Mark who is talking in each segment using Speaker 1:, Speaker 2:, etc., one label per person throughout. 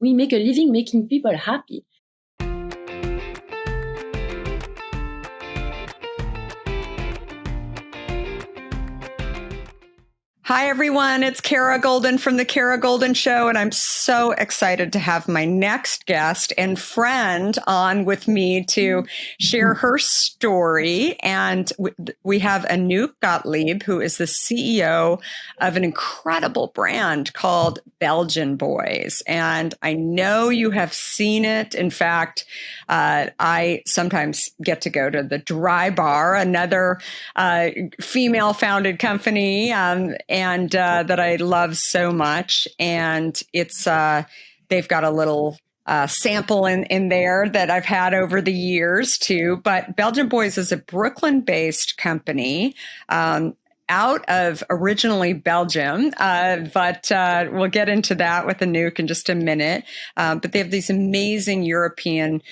Speaker 1: we make a living making people happy.
Speaker 2: Hi, everyone. It's Kara Goldin from The Kara Goldin Show, and I'm so excited to have my next guest and friend on with me to share her story. And we have Anouck Gotlib, who is the CEO of an incredible brand called Belgian Boys. And I know you have seen it. In fact, I sometimes get to go to the Dry Bar, another female-founded company, and that I love so much. And it's they've got a little sample in there that I've had over the years too. But Belgian Boys is a Brooklyn-based company. Out of originally Belgium, but we'll get into that with Anouck in just a minute. But they have these amazing European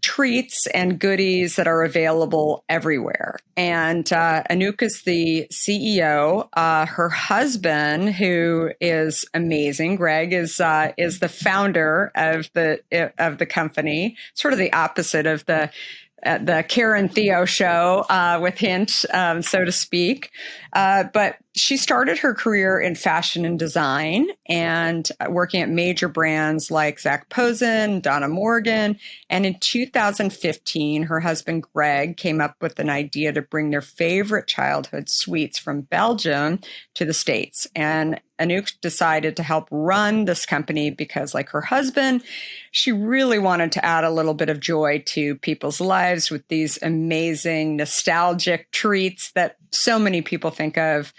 Speaker 2: treats and goodies that are available everywhere. And Anouck is the CEO. Her husband, who is amazing, Greg, is the founder of the company. Sort of the opposite of the Karen Theo show with Hint, so to speak. But she started her career in fashion and design and working at major brands like Zac Posen, Donna Morgan. And in 2015, her husband, Greg, came up with an idea to bring their favorite childhood sweets from Belgium to the States. And Anouck decided to help run this company because, like her husband, she really wanted to add a little bit of joy to people's lives with these amazing nostalgic treats that so many people think of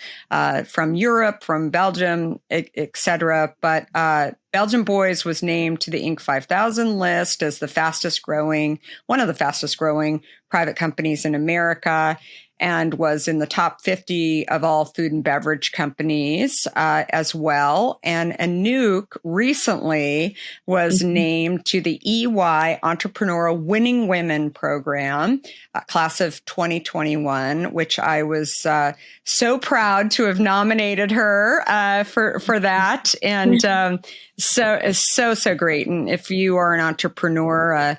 Speaker 2: from Europe, from Belgium, et cetera. But Belgian Boys was named to the Inc. 5000 list as one of the fastest growing private companies in America, and was in the top 50 of all food and beverage companies as well. And Anouck recently was named to the EY Entrepreneurial Winning Women program, class of 2021, which I was so proud to have nominated her for that. And so great. And if you are an entrepreneur,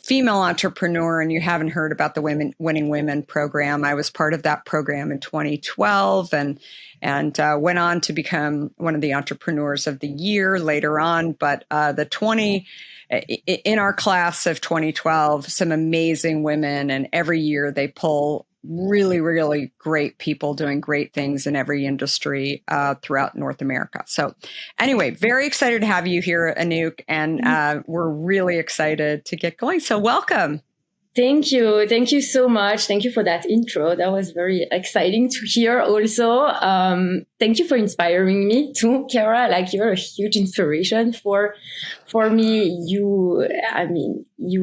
Speaker 2: female entrepreneur, and you haven't heard about the Winning Women program, I was part of that program in 2012 and went on to become one of the entrepreneurs of the year later on. But in our class of 2012, some amazing women, and every year they pull really, really great people doing great things in every industry throughout North America. So anyway, very excited to have you here, Anouck, and we're really excited to get going. So welcome.
Speaker 1: Thank you. Thank you so much. Thank you for that intro. That was very exciting to hear also. Thank you for inspiring me too, Kara. Like, you're a huge inspiration for me. You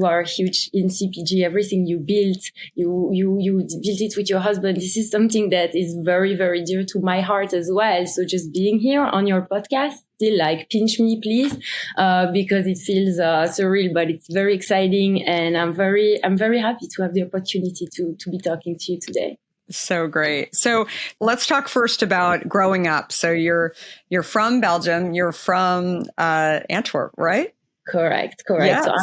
Speaker 1: are huge in CPG. Everything you built, you built it with your husband. This is something that is very, very dear to my heart as well. So just being here on your podcast, still like pinch me, please, because it feels surreal, but it's very exciting, and I'm very happy to have the opportunity to be talking to you today.
Speaker 2: So great. So let's talk first about growing up. So you're from Belgium. You're from Antwerp, right?
Speaker 1: Correct.
Speaker 2: Yes.
Speaker 1: So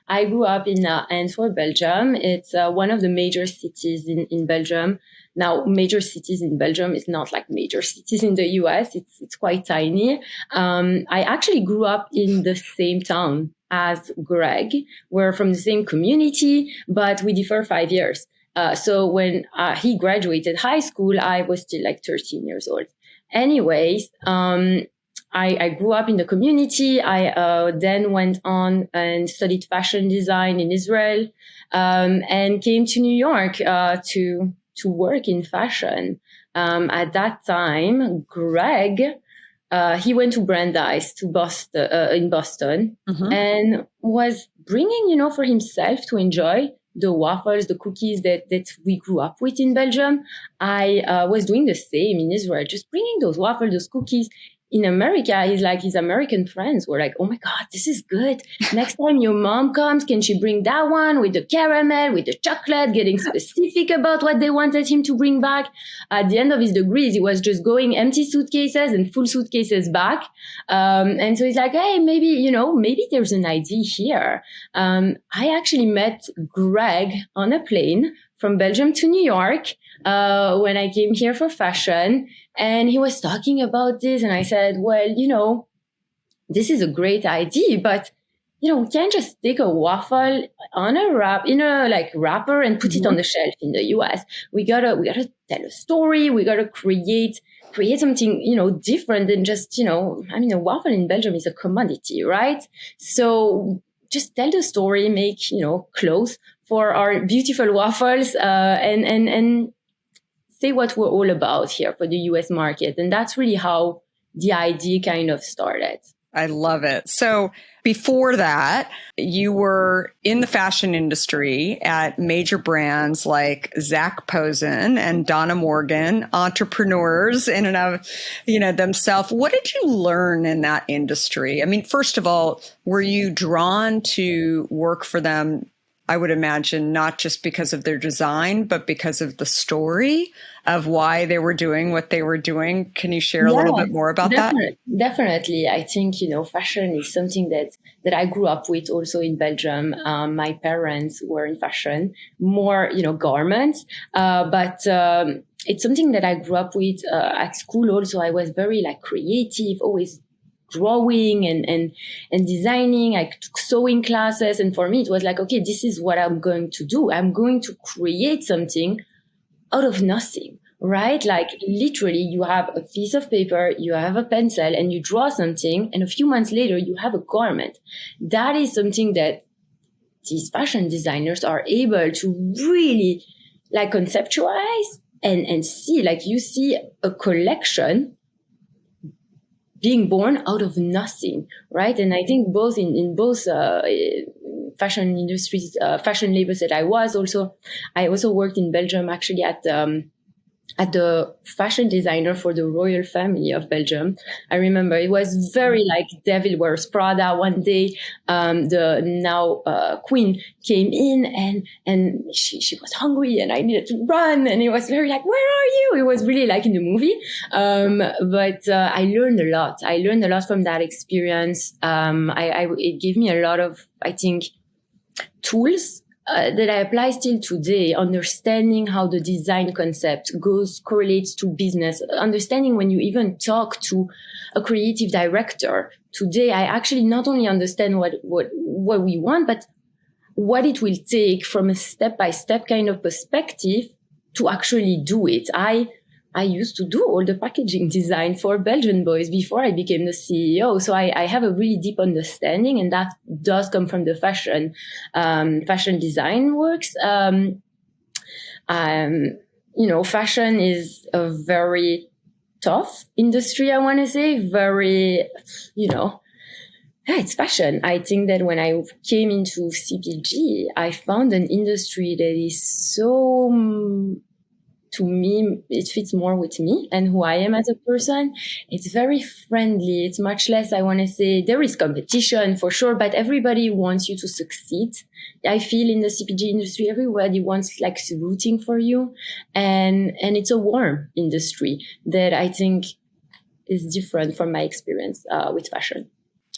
Speaker 1: I grew up in Antwerp, Belgium. It's one of the major cities in Belgium. Now, major cities in Belgium is not like major cities in the US. It's quite tiny. I actually grew up in the same town as Greg. We're from the same community, but we differ 5 years. So when he graduated high school, I was still like 13 years old. Anyways, I grew up in the community. I then went on and studied fashion design in Israel, and came to New York to work in fashion. At that time, Greg, he went to Brandeis in Boston, and was bringing, for himself to enjoy the waffles, the cookies that we grew up with in Belgium. I was doing the same in Israel, just bringing those waffles, those cookies. in America, his American friends were like, oh my God, this is good. Next time your mom comes, can she bring that one with the caramel, with the chocolate, getting specific about what they wanted him to bring back. At the end of his degrees, he was just going empty suitcases and full suitcases back. And so he's like, hey, maybe there's an idea here. I actually met Greg on a plane from Belgium to New York when I came here for fashion. And he was talking about this. And I said, well, this is a great idea, but, we can't just take a waffle on a wrapper and put it on the shelf in the US. We gotta tell a story. We gotta create something, different than just, a waffle in Belgium is a commodity, right? So just tell the story, make, clothes for our beautiful waffles, and say what we're all about here for the US market. And that's really how the idea kind of started.
Speaker 2: I love it. So before that, you were in the fashion industry at major brands like Zac Posen and Donna Morgan, entrepreneurs in and of, themselves. What did you learn in that industry? I mean, first of all, were you drawn to work for them? I would imagine not just because of their design, but because of the story of why they were doing what they were doing. Can you share a little bit more about that?
Speaker 1: Definitely. I think, fashion is something that I grew up with also in Belgium. My parents were in fashion, more, garments. But it's something that I grew up with at school also. I was very creative, always drawing and designing. I took sewing classes. And for me, it was okay, this is what I'm going to do. I'm going to create something out of nothing, right? Literally you have a piece of paper, you have a pencil and you draw something. And a few months later, you have a garment. That is something that these fashion designers are able to really conceptualize and see, you see a collection being born out of nothing, right? And I think both in both fashion industries, fashion labels that I also worked in Belgium actually at the fashion designer for the royal family of Belgium. I remember it was very Devil Wears Prada. One day, the now queen came in and she was hungry and I needed to run. And it was very where are you? It was really in the movie. But I learned a lot. I learned a lot from that experience. It gave me a lot of, I think, tools that I apply still today, understanding how the design concept correlates to business, understanding when you even talk to a creative director. Today, I actually not only understand what we want, but what it will take from a step-by-step kind of perspective to actually do it. I used to do all the packaging design for Belgian Boys before I became the CEO. So I have a really deep understanding, and that does come from the fashion design works. Fashion is a very tough industry, I want to say. Very, it's fashion. I think that when I came into CPG, I found an industry that is so, to me, it fits more with me and who I am as a person. It's very friendly. It's much less, I want to say, there is competition for sure, but everybody wants you to succeed. I feel in the CPG industry, everybody wants rooting for you. And it's a warm industry that I think is different from my experience with fashion.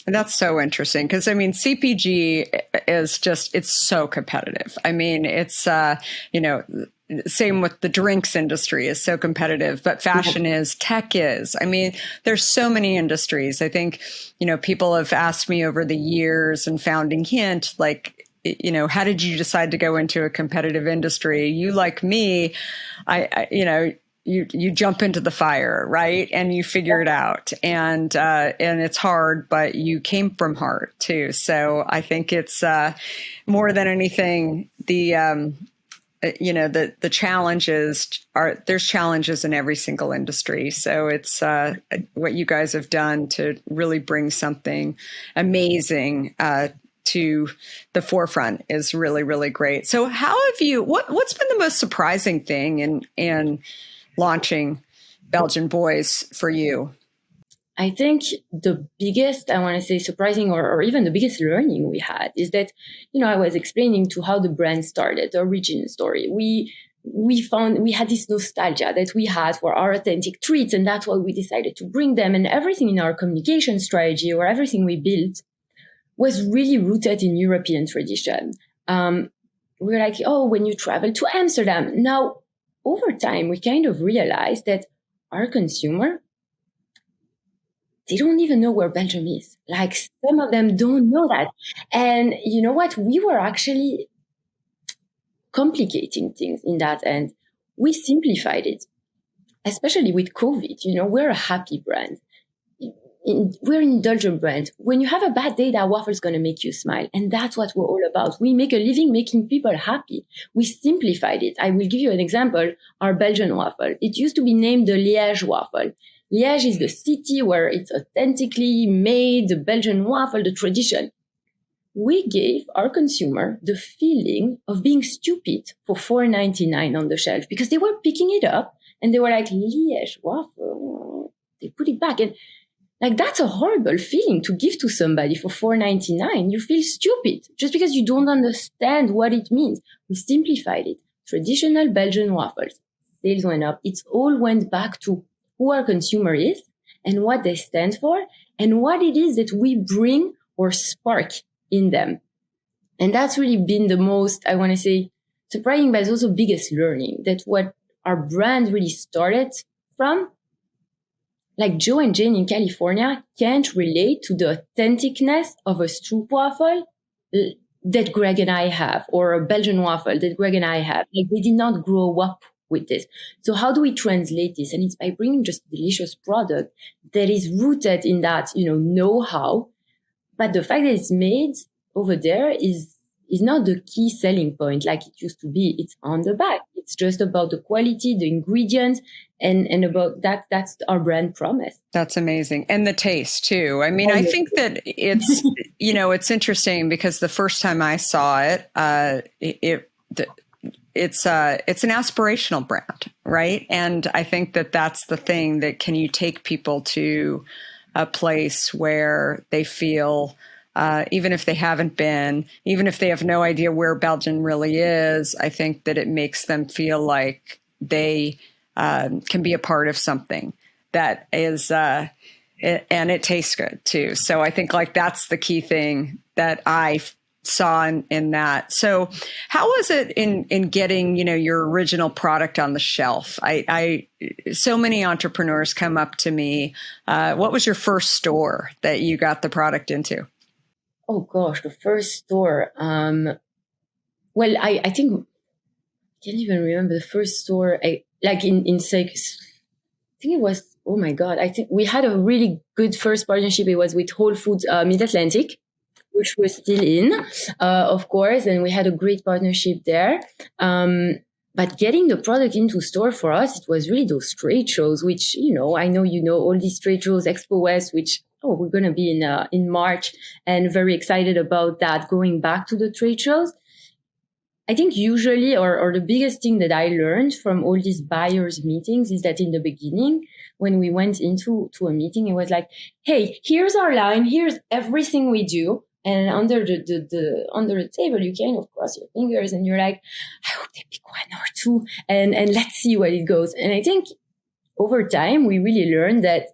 Speaker 2: And that's so interesting because, CPG is it's so competitive. It's, same with the drinks industry is so competitive, but fashion is, tech is. There's so many industries. I think, people have asked me over the years and founding Hint, how did you decide to go into a competitive industry? You, like me, you jump into the fire, right? And you figure it out. And it's hard, but you came from heart too. So I think it's more than anything, the challenges there's challenges in every single industry. So it's what you guys have done to really bring something amazing to the forefront is really, really great. So how have you, what's been the most surprising thing in launching Belgian Boys for you?
Speaker 1: I think the biggest, I want to say surprising or even the biggest learning we had is that, I was explaining to how the brand started, the origin story. We found we had this nostalgia that we had for our authentic treats, and that's why we decided to bring them. And everything in our communication strategy or everything we built was really rooted in European tradition. We're like, oh, when you travel to Amsterdam. Now, over time, we kind of realized that our consumer, they don't even know where Belgium is. Like, some of them don't know that. And you know what? We were actually complicating things in that end. We simplified it, especially with COVID. We're a happy brand. We're an indulgent brand. When you have a bad day, that waffle is going to make you smile. And that's what we're all about. We make a living making people happy. We simplified it. I will give you an example. Our Belgian waffle. It used to be named the Liège waffle. Liège is the city where it's authentically made, the Belgian waffle, the tradition. We gave our consumer the feeling of being stupid for $4.99 on the shelf because they were picking it up and they were like, Liège waffle. They put it back. And like, that's a horrible feeling to give to somebody for $4.99. You feel stupid just because you don't understand what it means. We simplified it. Traditional Belgian waffles. Sales went up. It all went back to who our consumer is and what they stand for and what it is that we bring or spark in them. And that's really been the most, I want to say, surprising, but it's also biggest learning, that what our brand really started from, like Joe and Jane in California can't relate to the authenticness of a stroop waffle that Greg and I have, or a Belgian waffle that Greg and I have. Like, they did not grow up with this. So how do we translate this? And it's by bringing just a delicious product that is rooted in that, know-how. But the fact that it's made over there is not the key selling point like it used to be. It's on the back. It's just about the quality, the ingredients, and about that. That's our brand promise.
Speaker 2: That's amazing. And the taste too. I mean, I think that it's, it's interesting because the first time I saw it, it's an aspirational brand, right? And I think that that's the thing, that can you take people to a place where they feel, even if they haven't been, even if they have no idea where Belgium really is, I think that it makes them feel like they can be a part of something that is, and it tastes good too. So I think like that's the key thing that I saw in that. So how was it in getting, your original product on the shelf? I so many entrepreneurs come up to me. What was your first store that you got the product into?
Speaker 1: Oh gosh, the first store. Well, I think I can't even remember the first store. In Six. I think it was, oh my God. I think we had a really good first partnership. It was with Whole Foods Mid-Atlantic, which we're still in, of course, and we had a great partnership there. But getting the product into store for us, it was really those trade shows, which, I know all these trade shows, Expo West, which, we're going to be in March, and very excited about that, going back to the trade shows. I think usually, or the biggest thing that I learned from all these buyers meetings is that in the beginning, when we went into a meeting, it was like, hey, here's our line, here's everything we do. And under the table, you kind of cross your fingers and you're like, I hope they pick one or two and let's see where it goes. And I think over time, we really learned that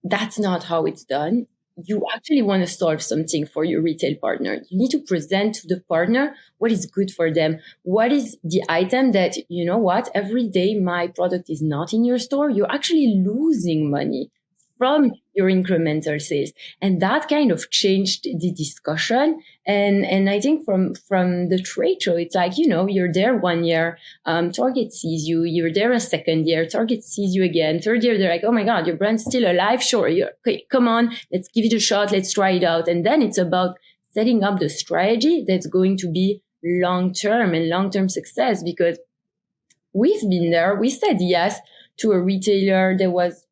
Speaker 1: that's not how it's done. You actually want to solve something for your retail partner. You need to present to the partner what is good for them. What is the item that, every day my product is not in your store, you're actually losing money from your incremental sales. And that kind of changed the discussion. And I think from the trade show, it's like, you're there 1 year, Target sees you, you're there a second year, Target sees you again, third year, they're like, oh my God, your brand's still alive. Sure. Okay, come on, let's give it a shot. Let's try it out. And then it's about setting up the strategy that's going to be long-term success, because we've been there. We said yes to a retailer that was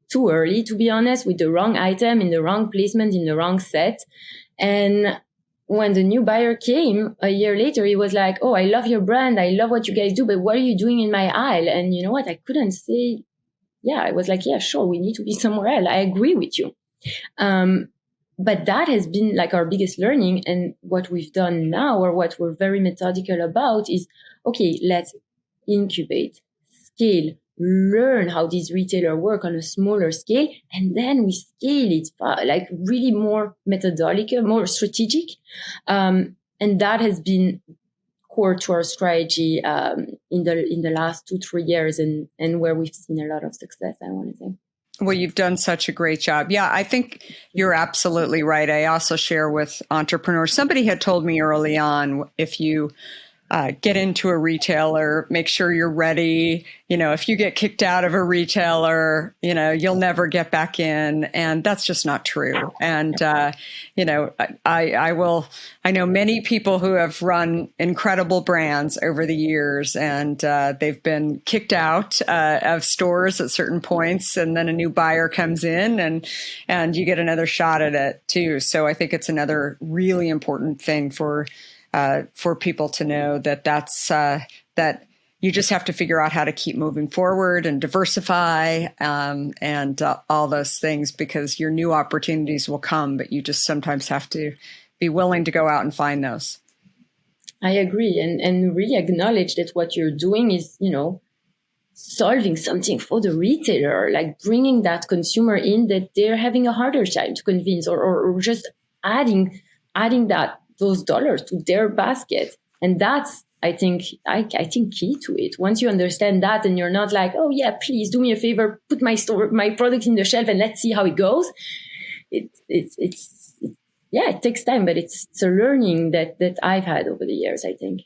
Speaker 1: too early, to be honest, with the wrong item in the wrong placement in the wrong set. And when the new buyer came a year later, he was like, oh, I love your brand. I love what you guys do, but what are you doing in my aisle? And you know what? I couldn't say I was like, yeah, sure, we need to be somewhere else. I agree with you. But that has been like our biggest learning. And what we've done now, or what we're very methodical about, is, okay, let's incubate, scale, learn how these retailers work on a smaller scale, and then we scale it like really more methodical, more strategic. And that has been core to our strategy in the last 2-3 years, and where we've seen a lot of success, I want to say.
Speaker 2: Well, you've done such a great job. Yeah, I think you're absolutely right. I also share with entrepreneurs. Somebody had told me early on, if you get into a retailer, make sure you're ready. If you get kicked out of a retailer, you'll never get back in. And that's just not true. And, I know many people who have run incredible brands over the years, and they've been kicked out of stores at certain points, and then a new buyer comes in and you get another shot at it too. So I think it's another really important thing for people to know that you just have to figure out how to keep moving forward and diversify and all those things, because your new opportunities will come, but you just sometimes have to be willing to go out and find those.
Speaker 1: I agree, and really acknowledge that what you're doing is, solving something for the retailer, like bringing that consumer in that they're having a harder time to convince, or just adding those dollars to their basket. And that's, I think key to it. Once you understand that, and you're not like, oh yeah, please do me a favor, put my product in the shelf and let's see how it goes. It takes time, but it's a learning that I've had over the years, I think.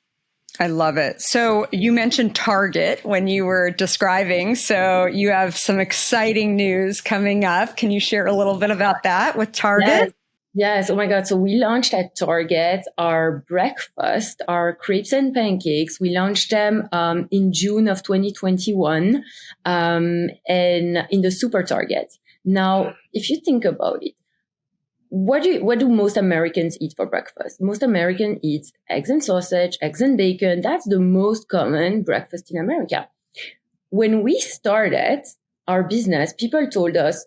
Speaker 2: I love it. So you mentioned Target when you were describing. So you have some exciting news coming up. Can you share a little bit about that with Target?
Speaker 1: Yes. Oh my God. So we launched at Target our breakfast, our crepes and pancakes. We launched them in June of 2021 and in the Super Target. Now, if you think about it, what do most Americans eat for breakfast? Most Americans eat eggs and sausage, eggs and bacon. That's the most common breakfast in America. When we started our business, people told us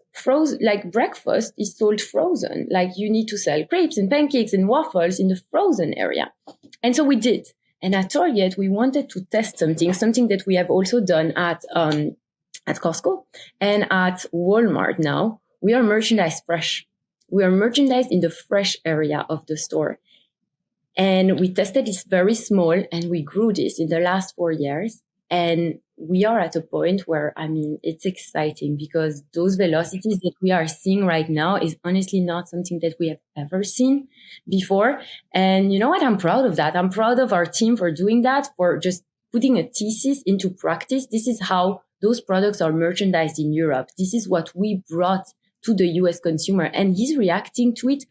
Speaker 1: breakfast is sold frozen. Like, you need to sell crepes and pancakes and waffles in the frozen area. And so we did. And at Target, we wanted to test something that we have also done at Costco and at Walmart. Now we are merchandised fresh. We are merchandised in the fresh area of the store. And we tested this very small, and we grew this in the last 4 years. And we are at a point where, it's exciting, because those velocities that we are seeing right now is honestly not something that we have ever seen before. And you know what? I'm proud of that. I'm proud of our team for doing that, for just putting a thesis into practice. This is how those products are merchandised in Europe. This is what we brought to the US consumer, and he's reacting to it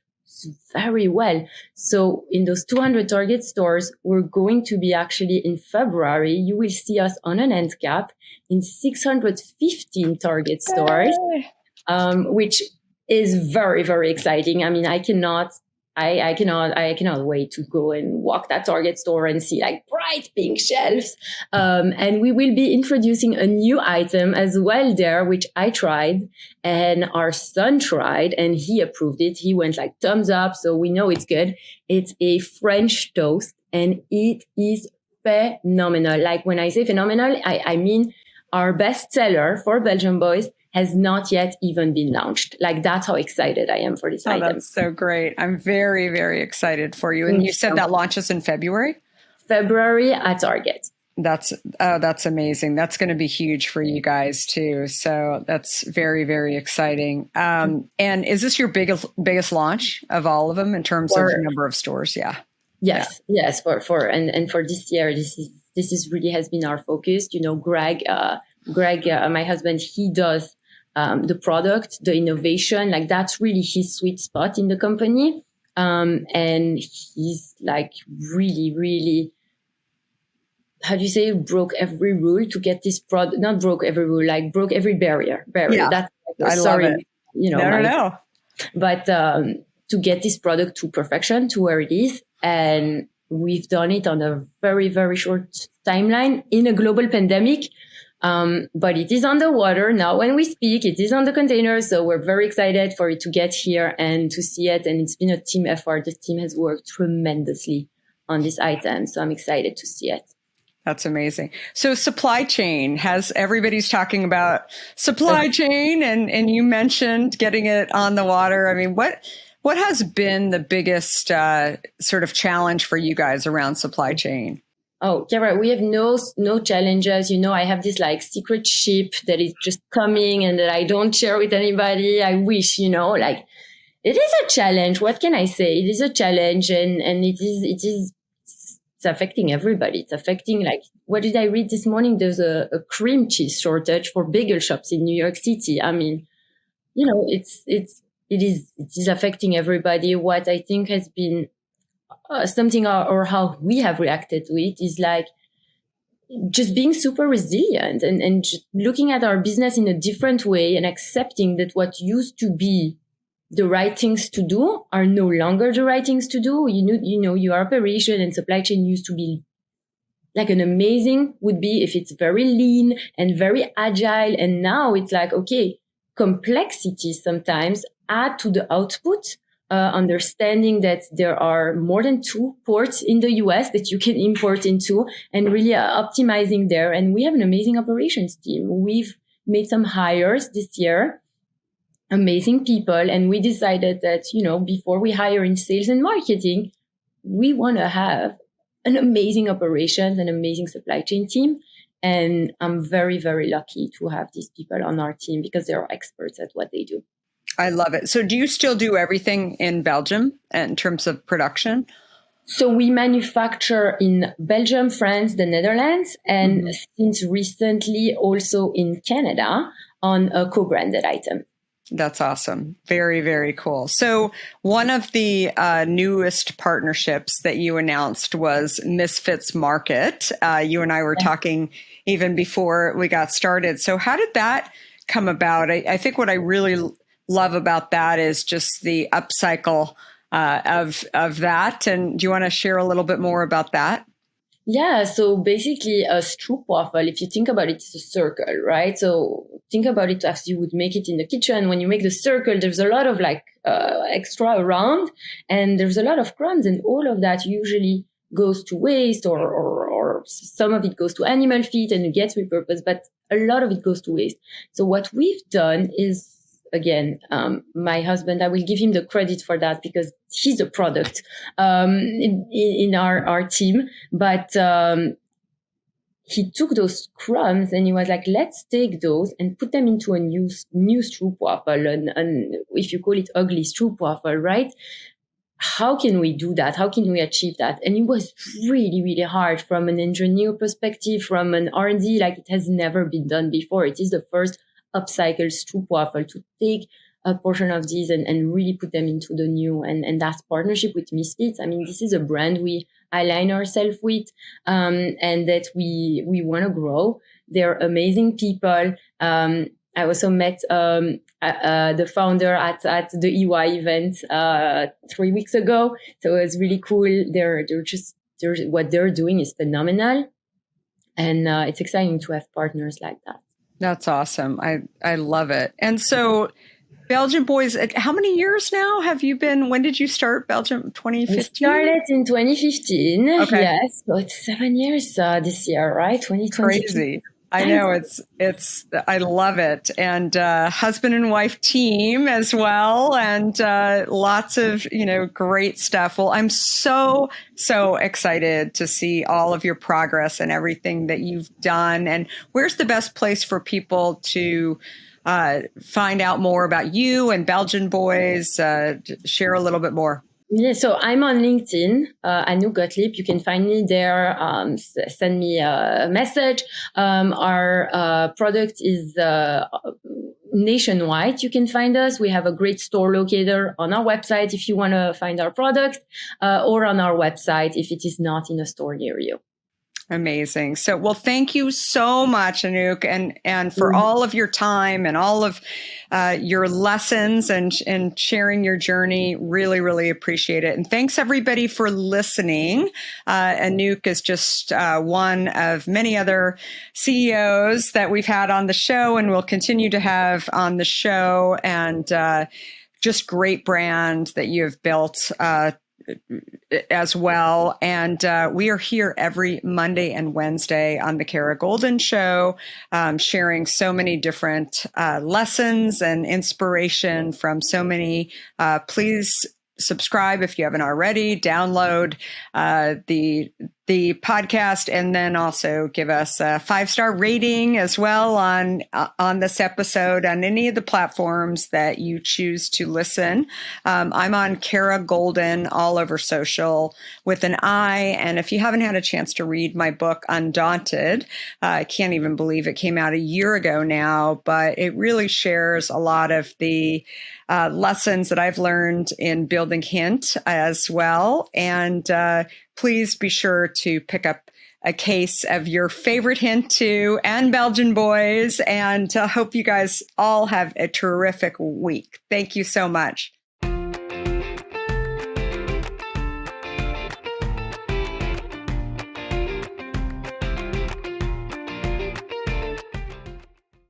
Speaker 1: very well. So in those 200 Target stores, we're going to be actually in February, you will see us on an end cap in 615 Target stores, which is very, very exciting. I cannot wait to go and walk that Target store and see like bright pink shelves. And we will be introducing a new item as well there, which I tried and our son tried and he approved it. He went like thumbs up. So we know it's good. It's a French toast and it is phenomenal. Like, when I say phenomenal, I mean our best seller for Belgian Boys has not yet even been launched. Like, that's how excited I am for this item.
Speaker 2: That's so great. I'm very, very excited for you. And you said that launches in February? February
Speaker 1: at Target.
Speaker 2: That's amazing. That's going to be huge for you guys too. So that's very, very exciting. And is this your biggest launch of all of them in terms of number of stores? Yeah.
Speaker 1: Yes. For this year, this is really has been our focus. Greg, my husband, he does the product, the innovation, like that's really his sweet spot in the company. And he's like really, really, how do you say, broke every rule to get this product, not broke every rule, like broke every barrier.
Speaker 2: Yeah,
Speaker 1: that's
Speaker 2: I love it. No.
Speaker 1: But to get this product to perfection, to where it is. And we've done it on a very, very short timeline in a global pandemic. But it is on the water now when we speak. It is on the container. So we're very excited for it to get here and to see it. And it's been a team effort. The team has worked tremendously on this item. So I'm excited to see it.
Speaker 2: That's amazing. So supply chain, everybody's talking about supply chain and you mentioned getting it on the water. I mean, what has been the biggest sort of challenge for you guys around supply chain?
Speaker 1: Oh, Kara, we have no challenges. I have this like secret ship that is just coming and that I don't share with anybody. I wish, like it is a challenge. What can I say? It is a challenge and it's affecting everybody. It's affecting like, what did I read this morning? There's a cream cheese shortage for bagel shops in New York City. I mean, it is affecting everybody. What I think has been something or how we have reacted to it is like just being super resilient and just looking at our business in a different way and accepting that what used to be the right things to do are no longer the right things to do. Your operation and supply chain used to be like would be if it's very lean and very agile. And now it's like, okay, complexity sometimes add to the output, understanding that there are more than 2 ports in the US that you can import into and really optimizing there. And we have an amazing operations team. We've made some hires this year. Amazing people. And we decided that, before we hire in sales and marketing, we want to have an amazing operations and amazing supply chain team. And I'm very, very lucky to have these people on our team because they are experts at what they do.
Speaker 2: I love it. So do you still do everything in Belgium in terms of production?
Speaker 1: So we manufacture in Belgium, France, the Netherlands, and since recently also in Canada on a co-branded item.
Speaker 2: That's awesome. Very, very cool. So one of the newest partnerships that you announced was Misfits Market. You and I were talking even before we got started. So how did that come about? I think what I really love about that is just the upcycle of that. And do you want to share a little bit more about that?
Speaker 1: Yeah, so basically a stroopwafel, if you think about it, it's a circle, right? So think about it as you would make it in the kitchen. When you make the circle, there's a lot of extra around and there's a lot of crumbs and all of that usually goes to waste or some of it goes to animal feed and it gets repurposed, but a lot of it goes to waste. So what we've done is, again, my husband, I will give him the credit for that because he's a product in our team. But he took those crumbs and he was like, let's take those and put them into a new stroopwafel. And if you call it ugly stroopwafel, right? How can we do that? How can we achieve that? And it was really, really hard from an engineer perspective, from an R&D, like it has never been done before. It is the first upcycle stroopwafel to take a portion of these and really put them into the new and that's partnership with Misfits. I mean, this is a brand we align ourselves with and that we want to grow. They're amazing people. I also met the founder at the EY event 3 weeks ago. So it was really cool. What they're doing is phenomenal. And it's exciting to have partners like that.
Speaker 2: That's awesome. I love it. And so Belgian Boys, how many years now have you been? When did you start Belgium? 2015?
Speaker 1: We started in 2015.
Speaker 2: Okay.
Speaker 1: Yes. So it's 7 years this year, right? 2020.
Speaker 2: Crazy. I know I love it. And husband and wife team as well. And lots of, great stuff. Well, I'm so excited to see all of your progress and everything that you've done. And where's the best place for people to find out more about you and Belgian Boys? Share a little bit more.
Speaker 1: Yeah, so I'm on LinkedIn, Anouck Gotlib. You can find me there. Send me a message. Our product is nationwide. You can find us. We have a great store locator on our website if you want to find our product, or on our website if it is not in a store near you.
Speaker 2: Amazing. So, well, thank you so much, Anouck, and for all of your time and all of your lessons and sharing your journey. Really, really appreciate it. And thanks everybody for listening. Anouck is just one of many other CEOs that we've had on the show and will continue to have on the show, and just great brand that you have built as well. And we are here every Monday and Wednesday on the Kara Goldin Show, sharing so many different lessons and inspiration from so many. Please subscribe if you haven't already. Download the podcast, and then also give us a 5-star rating as well on this episode on any of the platforms that you choose to listen. I'm on Kara Goldin all over social with an I. And if you haven't had a chance to read my book, Undaunted, I can't even believe it came out a year ago now, but it really shares a lot of the lessons that I've learned in building Hint as well. And please be sure to pick up a case of your favorite Hint 2 and Belgian Boys. And hope you guys all have a terrific week. Thank you so much.